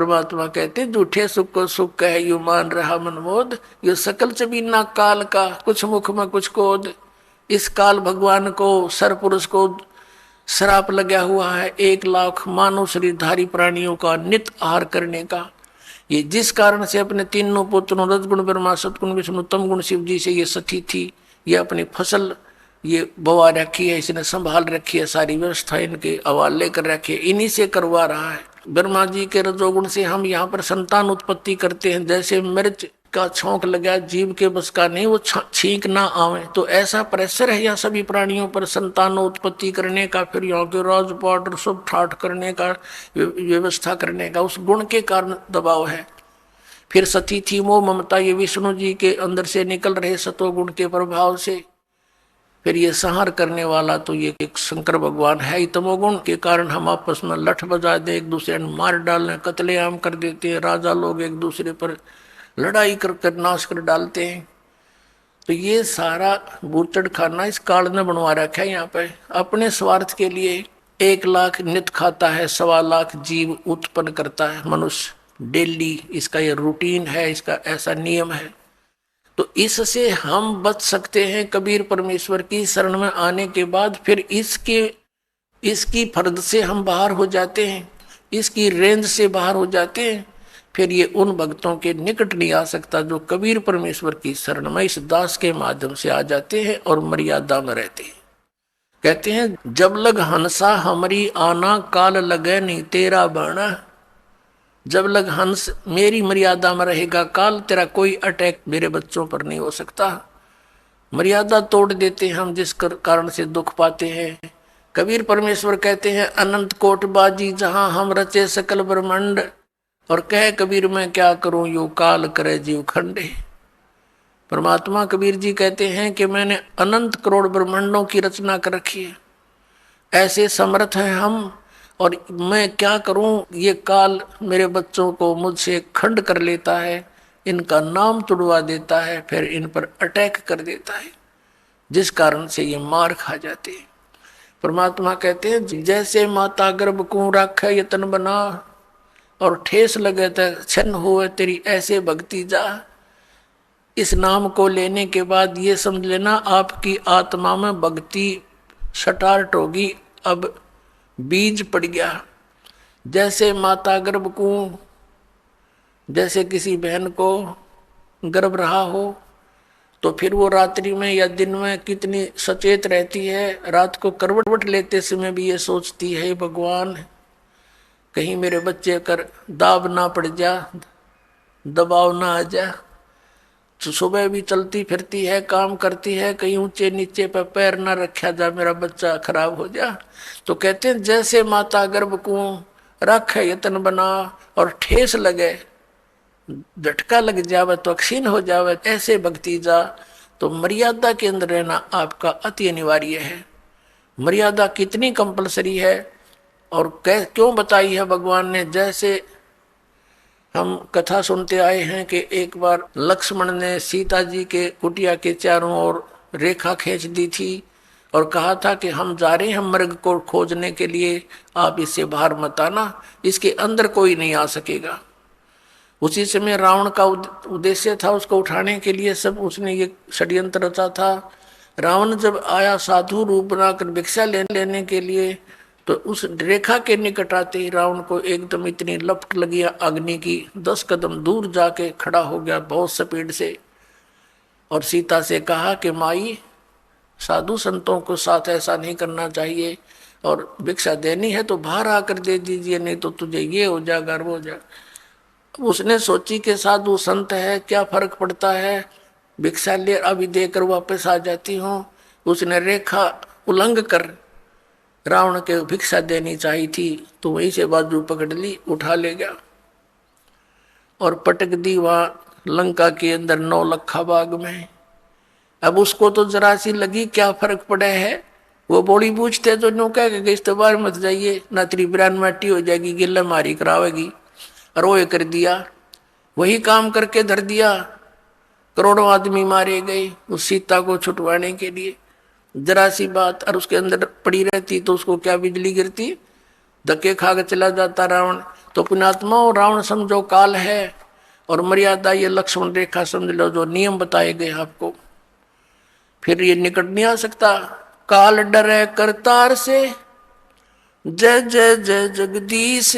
परमात्मा कहते झूठे सुख को सुख कह यू मान रहा मनमोद, यो सकल चबीना काल का कुछ मुख में कुछ कोद। इस काल भगवान को सर पुरुष को श्राप लगा हुआ है 1,00,000 मानव शरीरधारी प्राणियों का नित आहार करने का। ये जिस कारण से अपने तीनों पुत्रों रजगुण ब्रह्मा सतगुण विष्णु तम गुण शिव जी से ये सती थी, ये अपनी फसल ये बवा रखी है, इसने संभाल रखी है, सारी व्यवस्था इनके हवाले कर रखी है, इन्हीं से करवा रहा है। ब्रह्मा जी के रजोगुण से हम यहाँ पर संतान उत्पत्ति करते हैं। जैसे मिर्च का छौंक लगा जीव के बस का नहीं, वो छींक ना आवे, तो ऐसा प्रेशर है यहाँ सभी प्राणियों पर संतान उत्पत्ति करने का, फिर यहाँ के राजपाट सब ठाठ करने का, व्यवस्था करने का, उस गुण के कारण दबाव है। फिर सती थी मोह ममता, ये विष्णु जी के अंदर से निकल रहे सतोगुण के प्रभाव से। फिर ये संहार करने वाला तो ये एक शंकर भगवान है ही। तमोगुण के कारण हम आपस में लठ बजा दे, एक दूसरे ने मार डालने, कत्लेआम कर देते हैं, राजा लोग एक दूसरे पर लड़ाई कर नाश कर डालते हैं। तो ये सारा बूचड़ खाना इस काल ने बनवा रखा है। यहाँ पे अपने स्वार्थ के लिए 1,00,000 नित खाता है, 1,25,000 जीव उत्पन्न करता है मनुष्य डेली, इसका ये रूटीन है, इसका ऐसा नियम है। तो इससे हम बच सकते हैं कबीर परमेश्वर की शरण में आने के बाद। फिर इसकी फर्द से हम बाहर हो जाते हैं, इसकी रेंज से बाहर हो जाते हैं। फिर ये उन भक्तों के निकट नहीं आ सकता जो कबीर परमेश्वर की शरण में इस दास के माध्यम से आ जाते हैं और मर्यादा में रहते हैं। कहते हैं जब लग हंसा हमारी आना, काल लगे नहीं तेरा बाणा। जब लग हंस मेरी मर्यादा में रहेगा काल, तेरा कोई अटैक मेरे बच्चों पर नहीं हो सकता। मर्यादा तोड़ देते हैं हम, जिस कारण से दुख पाते हैं। कबीर परमेश्वर कहते हैं अनंत कोट बाजी जहां हम रचे सकल ब्रह्मांड, और कह कबीर मैं क्या करूं यो काल करे जीव खंडे। परमात्मा कबीर जी कहते हैं कि मैंने अनंत करोड़ ब्रह्मांडों की रचना कर रखी है, ऐसे समर्थ हैं हम, और मैं क्या करूं, ये काल मेरे बच्चों को मुझसे खंड कर लेता है, इनका नाम तुड़वा देता है, फिर इन पर अटैक कर देता है, जिस कारण से ये मार खा जाते हैं। परमात्मा कहते हैं जैसे माता गर्भ को राखे यतन बना, और ठेस लगे तो छन हुए तेरी ऐसे भक्ति जा। इस नाम को लेने के बाद ये समझ लेना आपकी आत्मा में भक्ति स्टार्ट होगी, अब बीज पड़ गया। जैसे माता गर्भ को, जैसे किसी बहन को गर्भ रहा हो तो फिर वो रात्रि में या दिन में कितनी सचेत रहती है। रात को करवट लेते समय भी ये सोचती है भगवान कहीं मेरे बच्चे कर दाब ना पड़ जा, दबाव ना आ जा। तो सुबह भी चलती फिरती है, काम करती है, कहीं ऊंचे नीचे पर पैर ना रखा जा, मेरा बच्चा खराब हो जा। तो कहते हैं जैसे माता गर्भ को रखे यतन बना, और ठेस लगे झटका लग जावे तो क्षीण हो जावे, ऐसे भक्ति जा। तो मर्यादा के अंदर रहना आपका अति अनिवार्य है। मर्यादा कितनी कंपलसरी है और क्यों बताई है भगवान ने। जैसे हम कथा सुनते आए हैं कि एक बार लक्ष्मण ने सीता जी के कुटिया के चारों ओर रेखा खींच दी थी और कहा था कि हम जा रहे हैं मृग को खोजने के लिए, आप इससे बाहर मत आना, इसके अंदर कोई नहीं आ सकेगा। उसी समय रावण का उद्देश्य था उसको उठाने के लिए, सब उसने ये षड्यंत्र रचा था। रावण जब आया साधु रूप बनाकर भिक्षा लेने के लिए, तो उस रेखा के निकट आते ही रावण को एकदम इतनी लपट लगी अग्नि की, 10 कदम दूर जाके खड़ा हो गया बहुत स्पीड से, और सीता से कहा कि माई साधु संतों को साथ ऐसा नहीं करना चाहिए, और भिक्षा देनी है तो बाहर आकर दे दीजिए, नहीं तो तुझे ये हो जा गर्व हो जा। उसने सोची कि साधु संत है, क्या फर्क पड़ता है, भिक्षा ले अभी देकर वापस आ जाती हूँ। उसने रेखा उल्लंघ कर रावण के भिक्षा देनी चाहिए थी, तो वहीं से बाजू पकड़ ली, उठा ले गया और पटक दी वहां लंका के अंदर 9 लखा बाग में। अब उसको तो जरा सी लगी क्या फर्क पड़ा है, वो बोली पूछते तो नो कह के इस बार मत जाइए, ना तेरी बिरान माटी हो जाएगी, गिल्ला मारी करावेगी, और वो कर दिया, वही काम करके धर दिया। करोड़ों आदमी मारे गए उस सीता को छुटवाने के लिए। जरा सी बात और उसके अंदर पड़ी रहती तो उसको क्या बिजली गिरती, धक्के खा के चला जाता रावण। तो पुण्यात्मा रावण समझो काल है, और मर्यादा ये लक्ष्मण रेखा समझ लो, जो नियम बताए गए आपको, फिर ये निकट नहीं आ सकता। काल डरे करतार से, जय जय जय जगदीश,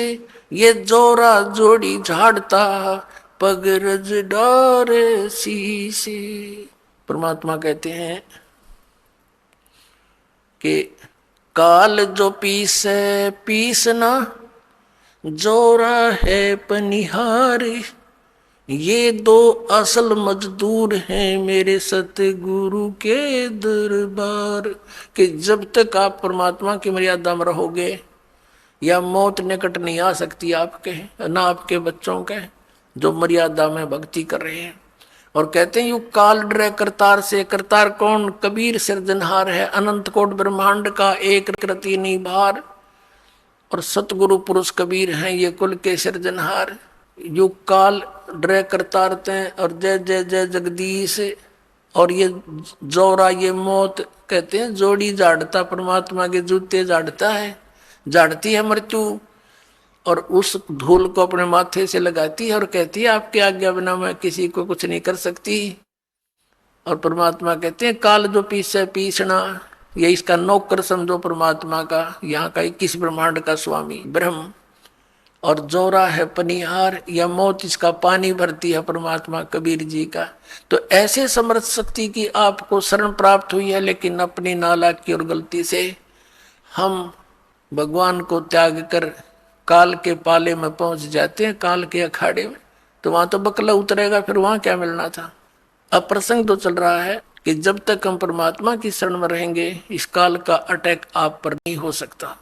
ये जोरा जोड़ी झाड़ता, पग रज डारे शीश। परमात्मा कहते हैं कि काल जो पीसे पीसना, जोरा है पनिहार, ये दो असल मजदूर हैं मेरे सतगुरु के दरबार। कि जब तक आप परमात्मा की मर्यादा में रहोगे, या मौत निकट नहीं आ सकती आपके, ना आपके बच्चों के, जो मर्यादा में भक्ति कर रहे हैं। और कहते हैं यू काल डरे करतार से। करतार कौन? कबीर सिरजनहार है, अनंत कोट ब्रह्मांड का एक कृति निभार। और सतगुरु पुरुष कबीर हैं ये कुल के सिरजनहार। यू काल डरे करतार ते, और जय जय जय जगदीश। और ये जोरा ये मौत, कहते हैं जोड़ी झाड़ता, परमात्मा के जूते झाड़ता है, झाड़ती है मृत्यु, और उस धूल को अपने माथे से लगाती है और कहती है आपके आज्ञा बिना मैं किसी को कुछ नहीं कर सकती। और परमात्मा कहते हैं काल जो पीसे पीसना, ये इसका नौकर समझो परमात्मा का, यहाँ का 21 ब्रह्मांड का स्वामी ब्रह्म। और जोरा है पनिहार, या मौत इसका पानी भरती है परमात्मा कबीर जी का। तो ऐसे समर्थ शक्ति की आपको शरण प्राप्त हुई है, लेकिन अपनी नालायकी और गलती से हम भगवान को त्याग कर काल के पाले में पहुंच जाते हैं, काल के अखाड़े में। तो वहां तो बकला उतरेगा, फिर वहां क्या मिलना था। अब प्रसंग तो चल रहा है कि जब तक हम परमात्मा की शरण में रहेंगे, इस काल का अटैक आप पर नहीं हो सकता।